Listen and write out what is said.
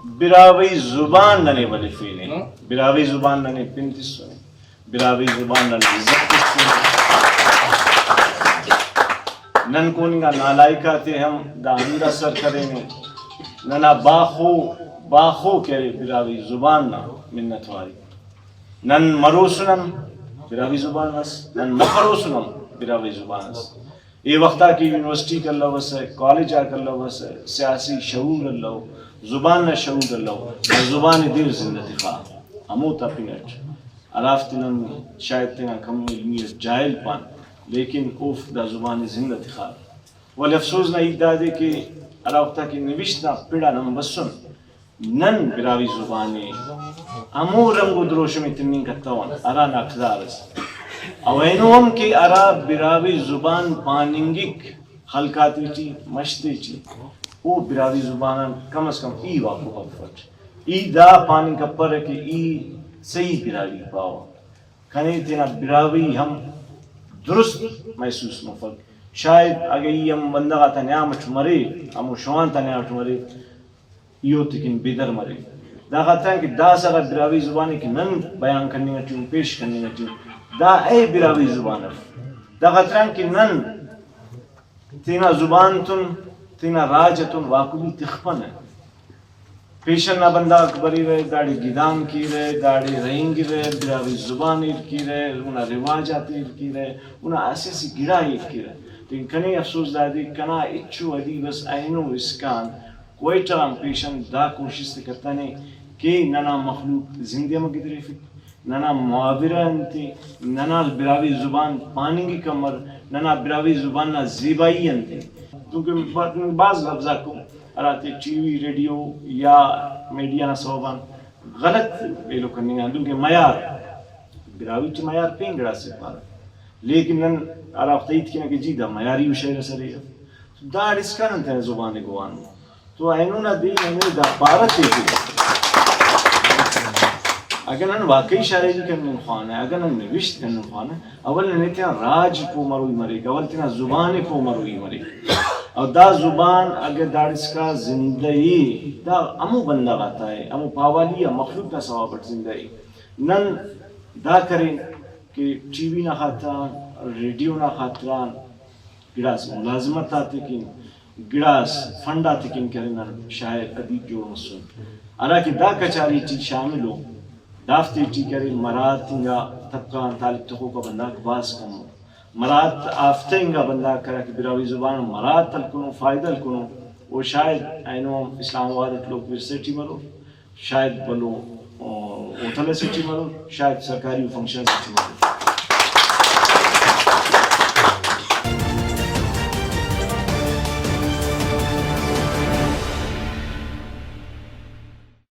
براوی زبان ننے ولی فینے براوی زبان ننے پنتیس سنے براوی زبان ننے عزت سنے نن کونگا نالائکاتے ہم دا ہندہ سر کریں ننا باخو کرے براوی زبان نا منت واری نن مروسنم براوی زبان اس نن مفروسنم براوی زبان اس یہ وقتا کی یونیورسٹی کر لو بس ہے کالج آ کر لو بس ہے سیاسی شعور اللہ زبان نہ شعور اللہ زبان دیر زندگی خواہ ہمو تا پینٹ عرافتنن شاید تینا کم علمیت جائل پان لیکن اوف دا زبان زندگی خواہ ولی افسوس نہ ایک دادے کہ عرافتہ کی نوشتہ پیڑا نم بسن نن براوی زبانی ہمو رنگ و دروش میں تنین کتاون ارا ناکدار اس اوینوم کی ارا براوی زبان پاننگک خلقاتی چی مشتی چی او براوی زبان کم از کم ای واقع حفظ ای دا پانی کپر ہے کہ ای صحیح براوی پاو کھنے تینا براوی ہم درست محسوس مفق شاید اگر ای ہم بندگا تنیامت مرے ہم شوان تنیامت مرے یو تکن بیدر مرے دا خطا ہے کہ دا سا براوی زبانی کی نن بیان کرنے گا چون پیش کرنے گا چون دا اے براوی زبان ہے دا خطا ہے کہ نن تینا زبان تن تینا راجتن واقعی تخپن ہے پیشن نہ بندہ اکبری رہے داڑی گیدان کی رہے داڑی رہنگی رہے براوی زبان ایک کی رہے انہا رواجات ایک کی رہے انہا ایسی سی گڑا ایک کی رہے لیکن کنے افسوس دادی کنا اچھو ادی بس اینو اسکان کوئی ٹرام پیشن دا کوشش سے کرتا نہیں کہ ننا مخلوق زندگی میں گدرے فی ننا معاورہ انتی ننا براوی زبان پانی کی کمر ننا براوی زبان نا زیبائی انتی کیونکہ بعض لفظہ کو اراتے ٹی وی ریڈیو یا میڈیا نا صوبان غلط بیلو کرنی گا کیونکہ معیار براوی چی معیار پینگڑا سے پارا لیکن نن عرافتیت کی نا کہ جی دا معیاری شہر سرے دا ڈسکان انتے زبان گوان تو اینو نا دی ہمیں دا پارت دیکھے اگر نن واقعی شاعری کرنے خوانا ہے اگر نن نوشت کرنے خوانا ہے اول ننے تینا راج کو مروی مرے گا اول تینا زبان کو مروی مرے اور دا زبان اگر دارس کا زندگی دا امو بندہ آتا ہے امو پاوالی یا مخلوق کا ثوابت زندگی نن دا کریں کہ ٹی وی نہ خاطران ریڈیو نہ خاطران گڑاس ملازمت آتے کن گڑاس فنڈ آتے کن کریں نن شاعر ادیب جو مسلم ارا کہ دا کچاری چیز شامل ہو دافتی ٹی کرے مرات انگا طبقان طالب تخو کا بندہ باز کم مرات آفتے انگا بندہ کرا کہ براوی زبان مرات تلکنو فائدہ لکنو وہ شاید اینو اسلام آباد لوگ ورسٹی مرو شاید بلو اوتھلے سٹی مرو شاید سرکاری فنکشن سٹی مرو